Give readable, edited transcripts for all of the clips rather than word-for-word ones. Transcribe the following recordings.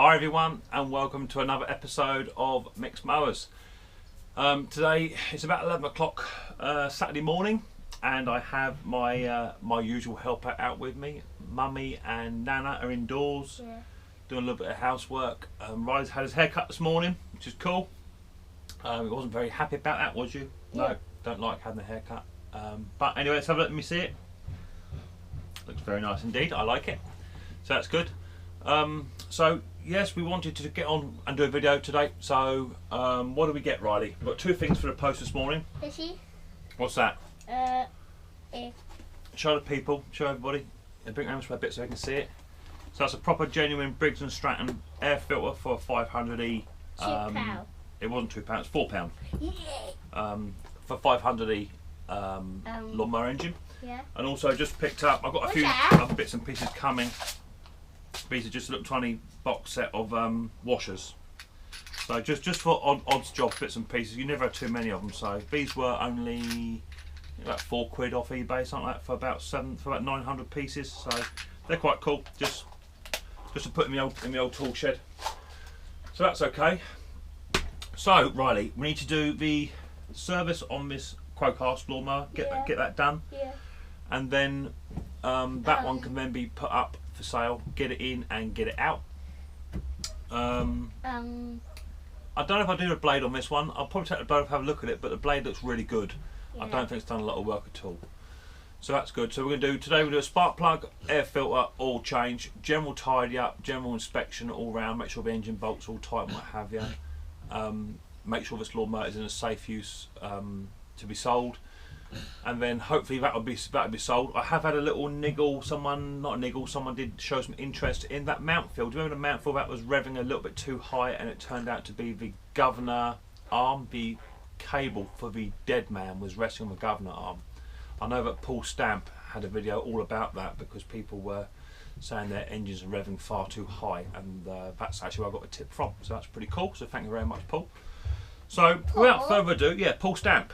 Hi everyone and welcome to another episode of Micks Mowers. Today it's about 11 o'clock Saturday morning and I have my my usual helper out with me. Mummy and Nana are indoors doing a little bit of housework. Riley's had his hair cut this morning, which is cool. He wasn't very happy about that, was you? Yeah. No, don't like having the haircut. But anyway, let's have a look. Let me see it. Looks very nice indeed. I like it. So that's good. So yes, we wanted to get on and do a video today. So what do we get, Riley? We've got two things for the post this morning. Fishy. What's that? Egg. Show the people, show everybody. And bring it around a bit so they can see it. So that's a proper genuine Briggs and Stratton air filter for 500E. £2. It wasn't £2, it's £4. Yeah. For 500E lawnmower engine. Yeah. And also just picked up, I've got a What's few that? other bits and pieces coming. These are just a little tiny box set of washers. So just for odds job bits and pieces. You never have too many of them. So these were only about £4 off eBay, something like that, for about 900 pieces. So they're quite cool. Just to put in the old tool shed. So that's okay. So Riley, we need to do the service on this Crowcast lawnmower. Get that done. Yeah. And then that one can then be put up for sale, get it in and get it out. I don't know if I do a blade on this one. I'll probably take the blade off, have a look at it, but the blade looks really good. Yeah. I don't think it's done a lot of work at all. So that's good. So we're going to do today, we'll do a spark plug, air filter, oil change, general tidy up, general inspection all round, make sure the engine bolts all tight and what have you. Make sure this lawnmower is in a safe use to be sold. And then hopefully that'll be sold. I have had a little niggle. Someone did show some interest in that mount field. Do you remember the mount field that was revving a little bit too high, and it turned out to be the governor arm. The cable for the dead man was resting on the governor arm. I know that Paul Stamp had a video all about that because people were saying their engines are revving far too high, and that's actually where I got a tip from. So that's pretty cool. So thank you very much, Paul. So without further ado, yeah, Paul Stamp.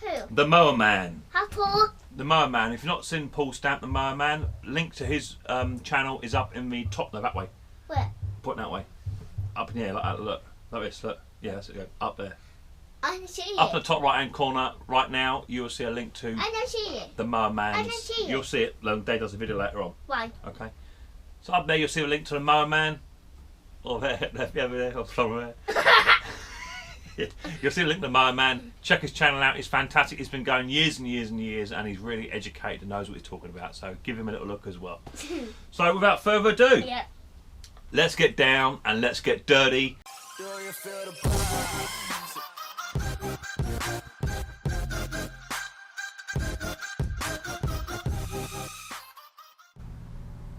Who? The Mower Man. How tall? The Mower Man. If you've not seen Paul Stamp, the Mower Man, link to his channel is up in the top. No, that way. Where? Point that way. Up in the air, like that. Look. Like this. Look. Yeah, that's it. Go up there. I don't see it. Up in the top right-hand corner, right now, you will see a link to I don't see it. the Mower I Man's. don't see it. You'll see it. Dave does a video later on. Why? Okay. So up there, you'll see a link to the Mower Man. Or there, over there, or somewhere. You'll see a link to the Mower Man. Check his channel out. He's fantastic. He's been going years and years and years, and he's really educated and knows what he's talking about. So give him a little look as well. So without further ado, Yeah. let's get down and let's get dirty.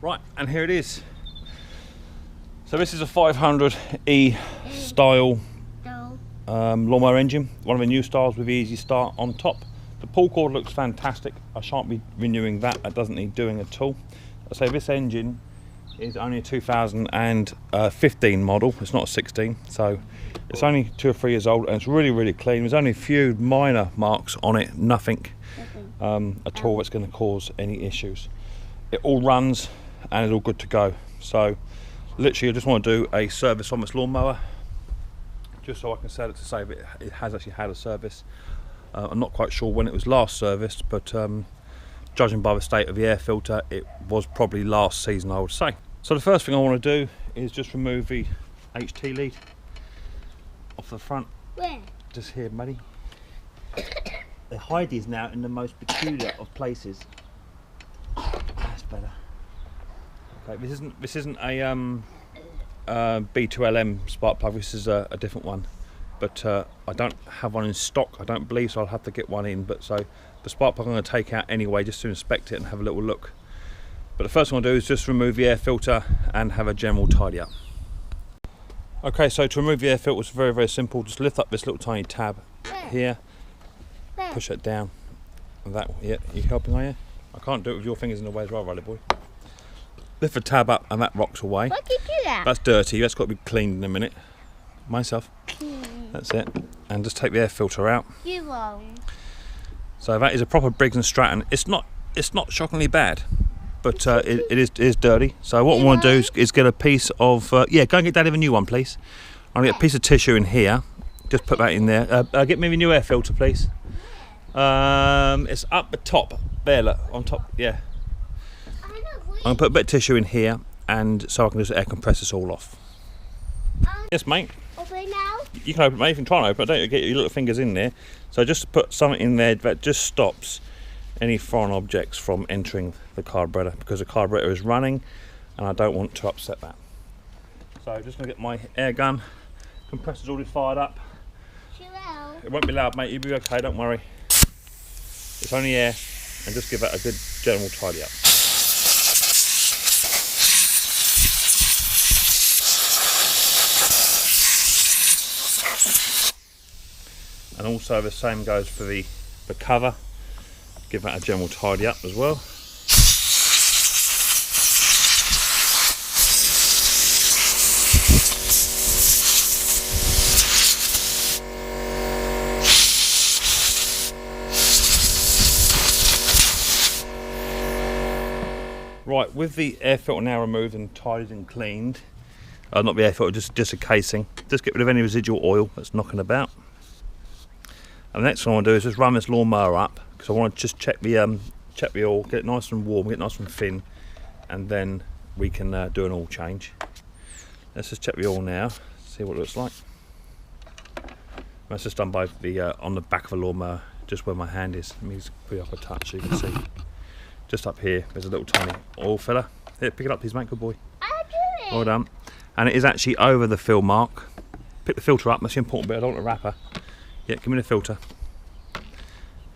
Right, and here it is. So this is a 500E style No. lawnmower engine, one of the new styles with the easy start on top. The pull cord looks fantastic. I shan't be renewing that. That doesn't need doing at all. I say this engine is only a 2015 model. It's not a 16, so it's only 2 or 3 years old, and it's really clean. There's only a few minor marks on it, nothing at all that's going to cause any issues. It all runs and it's all good to go. So literally I just want to do a service on this lawnmower just so I can sell it to say that it has actually had a service. I'm not quite sure when it was last serviced, but judging by the state of the air filter, it was probably last season, I would say. So the first thing I want to do is just remove the HT lead off the front. Where? Just here, buddy. They hide these now in the most peculiar of places. That's better. Okay, this isn't a B2LM spark plug. This is a different one, but I don't have one in stock. I don't believe so. I'll have to get one in. But so the spark plug I'm going to take out anyway, just to inspect it and have a little look. But the first thing I'll do is just remove the air filter and have a general tidy up. Okay, so to remove the air filter, it's very simple. Just lift up this little tiny tab here, Where? push it down. And that, yeah, you helping, are you? I can't do it with your fingers in the way as well, Riley boy. Lift the tab up and that rocks away. Why did you do that? That's dirty. That's got to be cleaned in a minute. Myself. That's it. And just take the air filter out. You won't. So that is a proper Briggs and Stratton. It's not shockingly bad, but it is dirty. So what I want to do is get a piece of yeah. Go and get Daddy a new one, please. I'm gonna get a piece of tissue in here. Just put that in there. Get me a new air filter, please. It's up the top there, look, on top. Yeah. I'm gonna put a bit of tissue in here, and so I can just air compress this all off. Yes, mate. Open now. You can open it, mate. You can try and open it. Don't get your little fingers in there. So just put something in there that just stops any foreign objects from entering the carburetor, because the carburetor is running and I don't want to upset that. So I'm just going to get my air gun. Compressor's already fired up. It won't be loud, mate. You'll be okay, don't worry. It's only air, and just give that a good general tidy up. And also the same goes for the cover. Give that a general tidy up as well. Right, with the air filter now removed and tidied and cleaned, not the air filter, just a casing, just get rid of any residual oil that's knocking about. And the next thing I want to do is just run this lawnmower up, because I want to just check the oil, get it nice and warm, get it nice and thin, and then we can do an oil change. Let's just check the oil now, see what it looks like. That's just done by the on the back of the lawnmower, just where my hand is. Let me just put it up a touch so you can see. Just up here, there's a little tiny oil filler. Here, pick it up, please, mate. Good boy. I'll do it. Well done. And it is actually over the fill mark. Pick the filter up. That's the important bit. I don't want a wrapper. Yeah, give me the filter.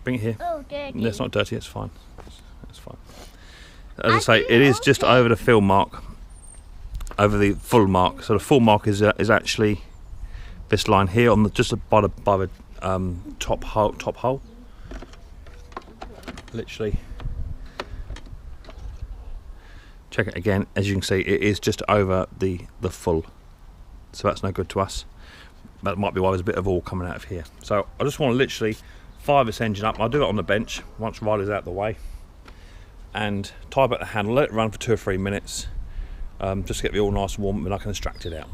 Bring it here. Oh, dirty. No, it's not dirty. It's fine. It's fine. As I say, it is just over the fill mark, over the full mark. So the full mark is actually this line here on the just by the top hole. Literally. Check it again. As you can see, it is just over the full, so that's no good to us. That might be why there's a bit of oil coming out of here. So I just want to literally fire this engine up. I'll do it on the bench once Riley's out of the way, and tie back the handle, let it run for 2 or 3 minutes, just to get the oil nice and warm, and I can extract it out.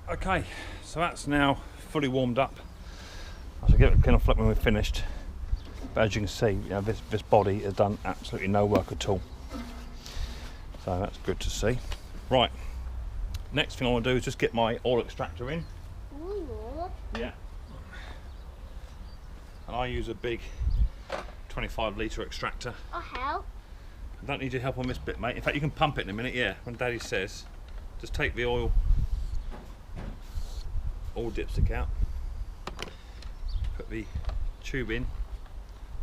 Okay, so that's now fully warmed up. I shall give it a clean off when we're finished. But as you can see, this body has done absolutely no work at all. So that's good to see. Right, next thing I want to do is just get my oil extractor in. Ooh. Yeah. And I use a big 25 litre extractor. I'll help. I don't need your help on this bit, mate. In fact, you can pump it in a minute, yeah. When Daddy says, just take the oil dipstick out, put the tube in,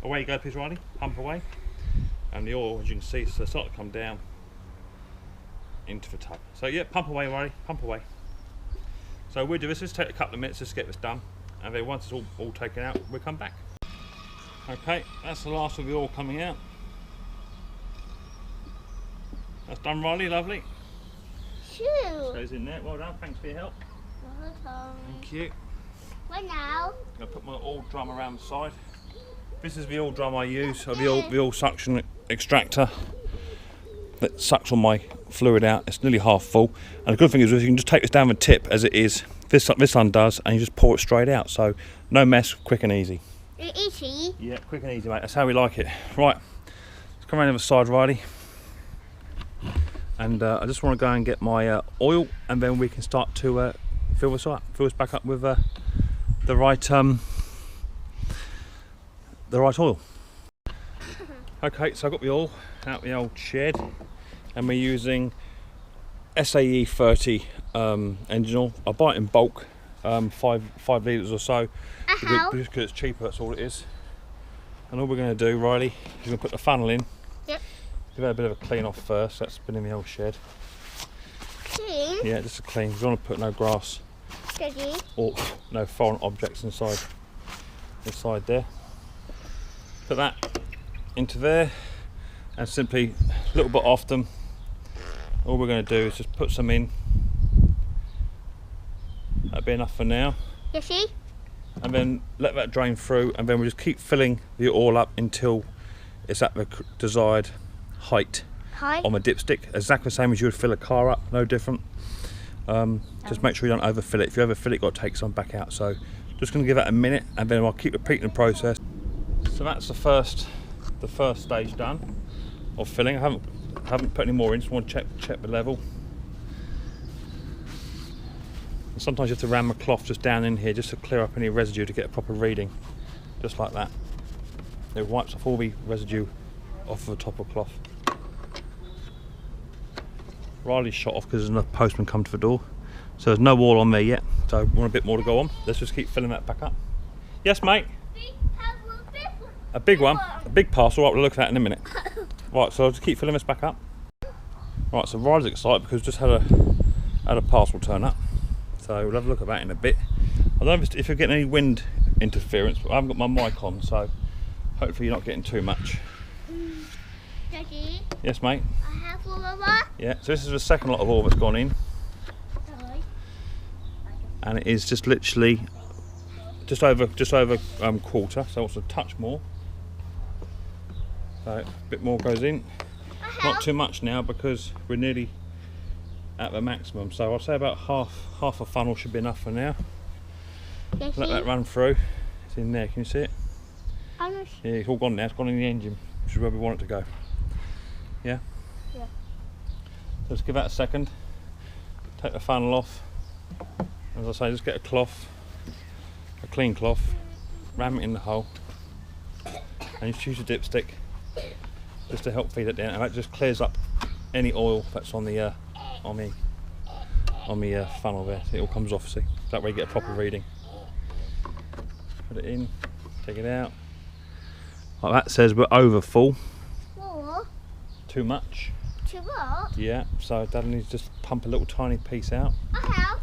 away you go, please, Riley, pump away, and the oil, as you can see, so it's starting to come down into the tub. So yeah, pump away, Riley, pump away. So we'll do this, just take a couple of minutes just to get this done, and then once it's all taken out, we'll come back. Okay, that's the last of the oil coming out. That's done, Riley, lovely. Shoot. Goes in there, well done, thanks for your help. Thank you. What now? I'm going to put my oil drum around the side. This is the oil drum I use, so the oil suction extractor that sucks all my fluid out. It's nearly half full, and the good thing is you can just take this down the tip as it is. This one does, and you just pour it straight out. So no mess, quick and easy. Easy? Yeah, quick and easy, mate. That's how we like it. Right, let's come around the other side, Riley. And I just want to go and get my oil, and then we can start to fill this back up with the right oil. Okay, so I've got the oil out the old shed, and we're using SAE 30 engine oil. I buy it in bulk, 5 litres or so, just because it's cheaper, that's all it is. And all we're going to do, Riley, is we're going to put the funnel in. Yep. Give it a bit of a clean off first. That's been in the old shed. Clean? Yeah, just a clean. We don't want to put no grass or no foreign objects inside there. Put that into there, and simply a little bit off them. All we're going to do is just put some in be enough for now. You see? And then let that drain through, and then we'll just keep filling the oil up until it's at the desired height on the dipstick. Exactly the same as you would fill a car up, no different. Just make sure you don't overfill it. If you overfill it, you've got to take some back out. So just going to give that a minute, and then I'll keep repeating the process. So that's the first stage done of filling. I haven't put any more in, just want to check the level. And sometimes you have to ram a cloth just down in here just to clear up any residue to get a proper reading, just like that. It wipes off all the residue off the top of the cloth. Riley's shot off because there's enough postman come to the door, so there's no oil on there yet, so we want a bit more to go on. Let's just keep filling that back up. Yes, mate? A big one, a big parcel. Right, we'll look at that in a minute. Right, so I'll just keep filling this back up. Right, so Riley's excited because we just had a parcel turn up, so we'll have a look at that in a bit. I don't know if you're getting any wind interference, but I haven't got my mic on, so hopefully you're not getting too much. Daddy, Yes, mate? I have all of Yeah, so this is the second lot of oil that's gone in, and it is just literally just over quarter, so it's a touch more. So a bit more goes in, not too much now because we're nearly at the maximum. So I'll say about half a funnel should be enough for now. Let that run through. It's in there. Can you see it? Yeah, it's all gone now. It's gone in the engine, which is where we want it to go. Yeah. Yeah. So let's give that a second. Take the funnel off. As I say, just get a cloth, a clean cloth, ram it in the hole, and just use a dipstick just to help feed it down, and that just clears up any oil that's on the funnel there. So it all comes off. See, that way you get a proper reading. Put it in, take it out. Like that says we're over full. What? Too much. To what? Yeah, so Dad needs to just pump a little tiny piece out. I have.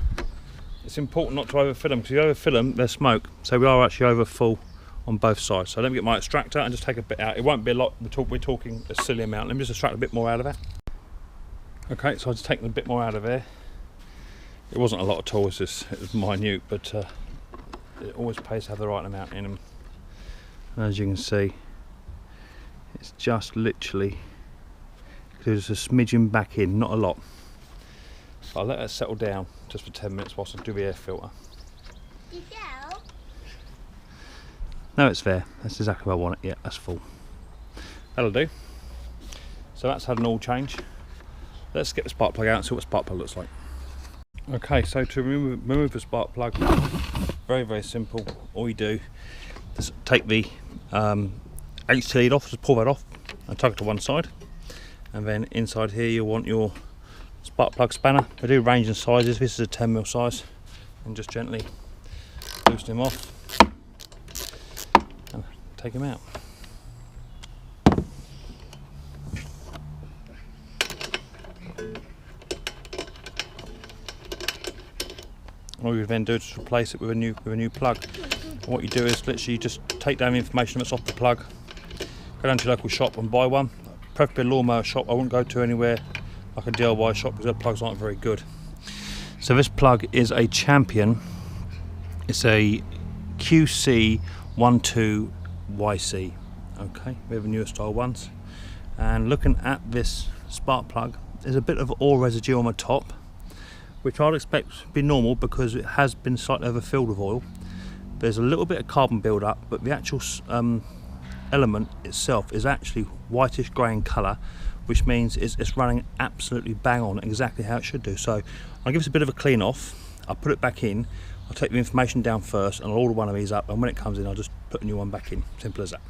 It's important not to overfill them, because if you overfill them, they're smoke. So we are actually over full on both sides. So let me get my extractor and just take a bit out. It won't be a lot, we're talking a silly amount. Let me just extract a bit more out of it. Okay, so I've just taken a bit more out of there. It wasn't a lot at all, it was minute, but it always pays to have the right amount in them. And as you can see, it's just literally, there's a smidgen back in, not a lot. I'll let that settle down just for 10 minutes whilst I do the air filter. No, it's there. That's exactly where I want it. Yeah, that's full. That'll do. So that's had an oil change. Let's get the spark plug out and see what the spark plug looks like. Okay, so to remove the spark plug, very, very simple. All you do is take the HT lead off, just pull that off and tuck it to one side. And then inside here you want your spark plug spanner. They do range in sizes. This is a 10mm size, and just gently loosen him off and take him out. All you then do is replace it with a new plug. And what you do is literally just take down the information that's off the plug, go down to your local shop and buy one. Preferably a lawnmower shop. I wouldn't go to anywhere like a DIY shop because their plugs aren't very good. So this plug is a Champion. It's a QC12YC. Okay, we have the newer style ones. And looking at this spark plug, there's a bit of oil residue on the top, which I'd expect to be normal because it has been slightly overfilled with oil. There's a little bit of carbon build up, but the actual element itself is actually whitish grey in colour, which means it's running absolutely bang on, exactly how it should do. So I'll give this a bit of a clean off, I'll put it back in, I'll take the information down first and I'll order one of these up, and when it comes in I'll just put a new one back in, simple as that.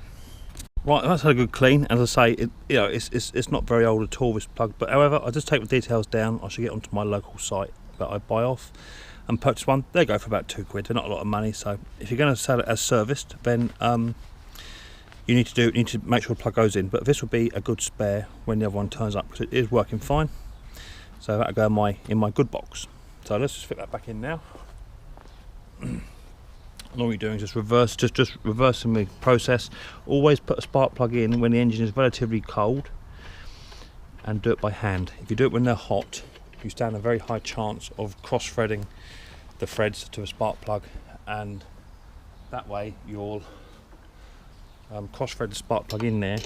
Right, that's had a good clean. As I say, it's not very old at all, this plug, but however, I'll just take the details down. I should get onto my local site that I buy off and purchase one. They go for about £2. They're not a lot of money, so if you're going to sell it as serviced, then you need to make sure the plug goes in. But this will be a good spare when the other one turns up, because it is working fine. So that'll go in my good box. So let's just fit that back in now. And all you're doing is just reversing the process. Always put a spark plug in when the engine is relatively cold, and do it by hand. If you do it when they're hot, you stand a very high chance of cross-threading the threads to a spark plug, and that way you'll cross thread the spark plug in there,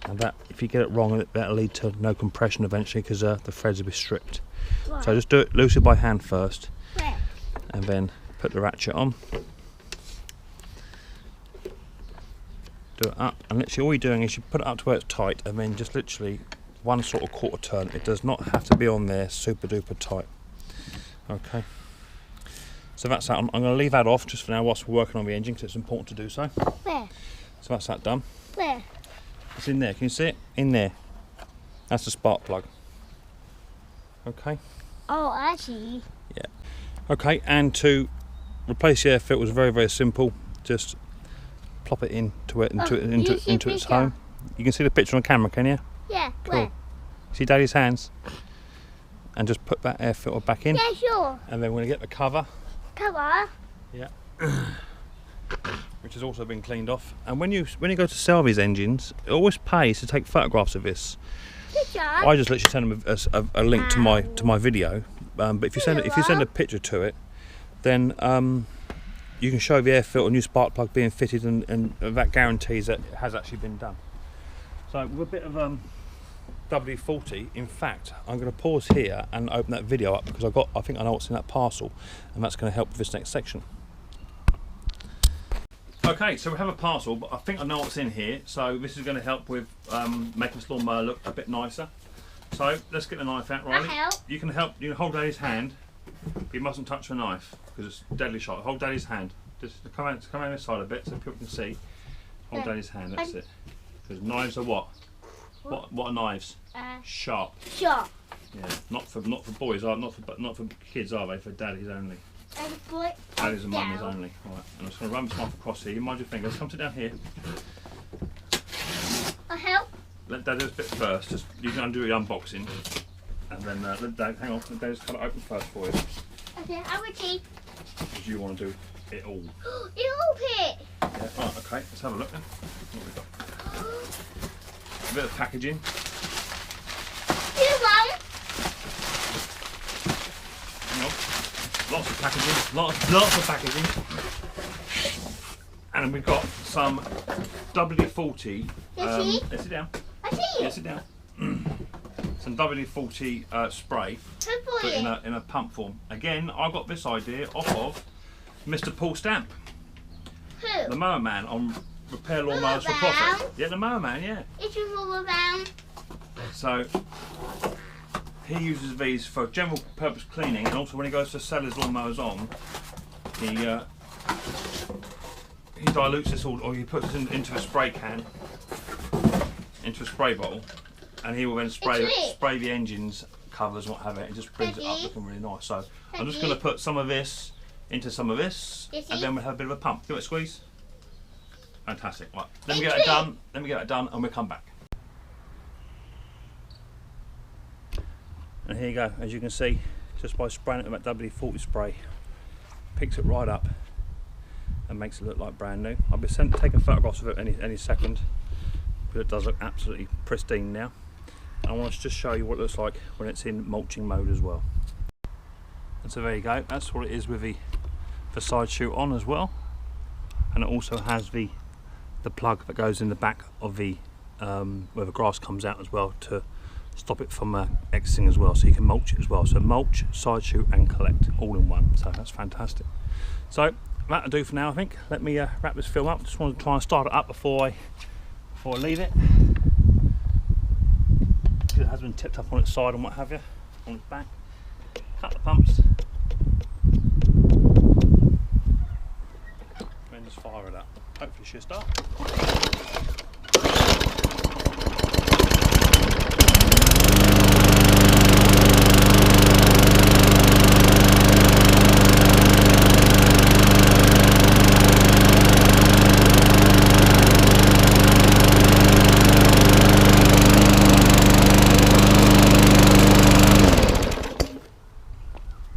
and that, if you get it wrong, that'll lead to no compression eventually, because the threads will be stripped. Right. So just do it loosely by hand first, Where? and then put the ratchet on, do it up, and literally all you're doing is you put it up to where it's tight, and then just literally one sort of quarter turn. It does not have to be on there super duper tight. Okay, so that's that. I'm going to leave that off just for now whilst we're working on the engine, because it's important to do so. Where? So that's that done. Where? It's in there, can you see it? In there. That's the spark plug. Okay. Oh, I see. Yeah. Okay, and to replace the air filter was very, very simple. Just plop it into its home. You can see the picture on camera, can you? Yeah, Cool. where? See Daddy's hands? And just put that air filter back in. Yeah, sure. And then we're going to get the cover. Cover. Yeah. Which has also been cleaned off. And when you go to sell these engines, it always pays to take photographs of this. Picture. I just literally send them a link to my video. But if you send a picture to it, then you can show the air filter, new spark plug being fitted, and that guarantees that it has actually been done. So with a bit of WD-40, in fact, I'm going to pause here and open that video up, because I think I know what's in that parcel, and that's going to help with this next section. Okay, so we have a parcel, but I think I know what's in here, so this is going to help with making this lawnmower look a bit nicer. So let's get the knife out, Riley. You can hold Daddy's hand, but you mustn't touch the knife because it's deadly sharp. Hold Daddy's hand. Just come around this side a bit so people can see. Hold Daddy's hand. That's it. Because knives are what? What are knives? Sharp. Sharp. Yeah. Not for boys. Not for kids, are they? For daddies only. Boy, Daddies and mummies only. Right. I'm just going to run this knife across here. You mind your fingers. Come sit down here. I'll help. Let Dad do this bit first. Just you can undo the unboxing, and then let Dad hang on. Let Dad just cut it open first for you. Okay, I will see. Because you want to do it all. Help it. Yeah. Right. Okay. Let's have a look then. What we got? A bit of packaging. Here's one. Hang on. Lots of packaging. Lots of packaging. And we've got some WD-40. Let's sit down. I see Yeah, it. sit down. Some WD-40 spray, but in a pump form. Again, I got this idea off of Mr. Paul Stamp, Who? the Mower Man on Repair Lawnmowers for Profit. Yeah, the Mower Man, yeah. It's all around. So he uses these for general purpose cleaning, and also when he goes to sell his lawnmowers on, he dilutes this all, or he puts it into a spray can, into a spray bottle, and he will then spray the engines covers and what have it. It just brings it up looking really nice. So I'm just going to put some of this into some of this, and then we'll have a bit of a pump. Give it a squeeze. Fantastic. Right. Let me get it done. Let me get it done, and we'll come back. And here you go. As you can see, just by spraying it with that WD-40 spray, picks it right up and makes it look like brand new. I'll be taking photographs of it any second, but it does look absolutely pristine now. And I want to just show you what it looks like when it's in mulching mode as well. And so there you go. That's what it is with the side chute on as well, and it also has the plug that goes in the back of the where the grass comes out as well, to stop it from exiting as well, so you can mulch it as well. So mulch, side chute and collect all in one. So that's fantastic. So that'll do for now, I think. Let me wrap this film up. Just want to try and start it up before I leave it. It has been tipped up on its side and what have you, on its back. Cut the pumps. And just fire it up. Hopefully she'll start.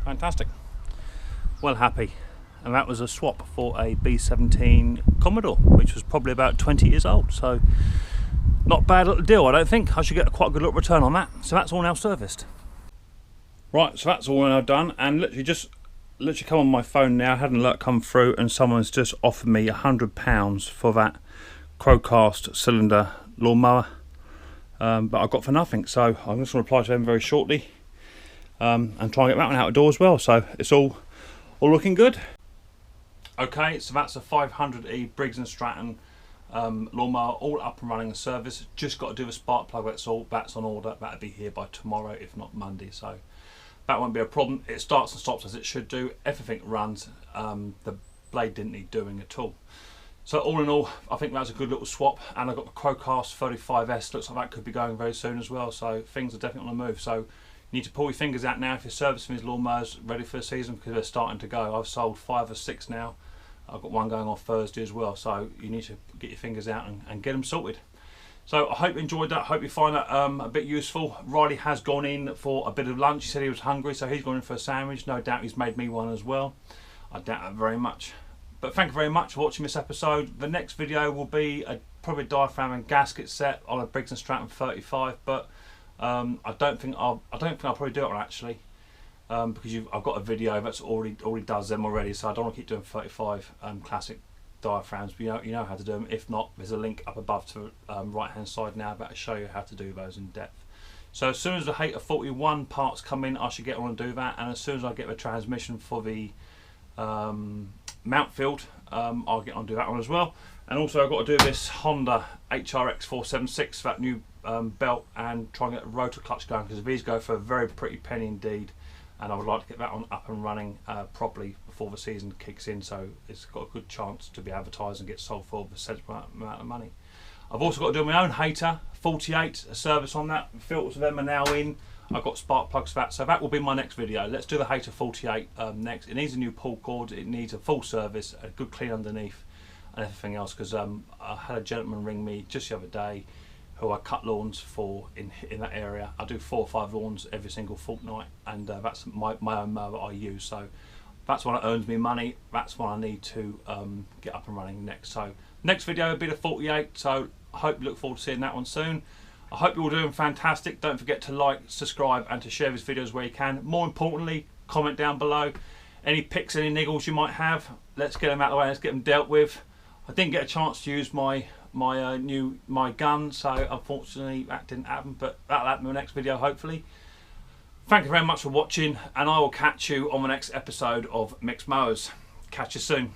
Fantastic. Well happy. And that was a swap for a B17 Commodore, which was probably about 20 years old. So not bad little deal, I don't think. I should get quite a good little return on that. So that's all now serviced. Right, so that's all now done, and literally just literally come on my phone now, had an alert come through, and someone's just offered me £100 for that Crowcast cylinder lawnmower, but I got for nothing. So I'm just going to reply to them very shortly, and try and get that one out the door as well. So it's all looking good. Okay, so that's a 500E Briggs and Stratton lawnmower, all up and running and service. Just got to do the spark plug. That's on order. That'll be here by tomorrow, if not Monday. So that won't be a problem. It starts and stops as it should do. Everything runs. The blade didn't need doing at all. So all in all, I think that was a good little swap. And I got the Crowcast 35S. Looks like that could be going very soon as well. So things are definitely on the move. So you need to pull your fingers out now if you're servicing these lawnmowers ready for the season, because they're starting to go. I've sold 5 or 6 now. I've got one going on Thursday as well, so you need to get your fingers out and get them sorted. So I hope you enjoyed that. I hope you find that a bit useful. Riley has gone in for a bit of lunch. He said he was hungry, so he's gone in for a sandwich. No doubt he's made me one as well. I doubt that very much. But thank you very much for watching this episode. The next video will be probably a diaphragm and gasket set on a Briggs and Stratton 35, but I don't think I'll probably do it on actually. Because I've got a video that's already does them already, so I don't want to keep doing 35 classic diaphragms. But you know how to do them. If not, there's a link up above to right hand side now that will show you how to do those in depth. So as soon as the Hater 41 parts come in, I should get on and do that. And as soon as I get the transmission for the mount field, I'll get on and do that one as well. And also I've got to do this Honda HRX 476, that new belt, and try and get the rotor clutch going, because these go for a very pretty penny indeed. And I would like to get that one up and running properly before the season kicks in, so it's got a good chance to be advertised and get sold for a sensible amount of money. I've also got to do my own Hater 48, a service on that. The filters of them are now in. I've got spark plugs for that, so that will be my next video. Let's do the Hater 48 next. It needs a new pull cord, it needs a full service, a good clean underneath, and everything else, because I had a gentleman ring me just the other day who I cut lawns for in that area. I do 4 or 5 lawns every single fortnight, and that's my own mower I use. So that's one that earns me money. That's one I need to get up and running next. So next video will be the 48. So I hope you look forward to seeing that one soon. I hope you're all doing fantastic. Don't forget to like, subscribe, and to share these videos where you can. More importantly, comment down below any picks, any niggles you might have. Let's get them out of the way. Let's get them dealt with. I didn't get a chance to use my gun, so unfortunately that didn't happen, but that'll happen in the next video hopefully. Thank you very much for watching, and I will catch you on the next episode of Micks Mowers. Catch you soon.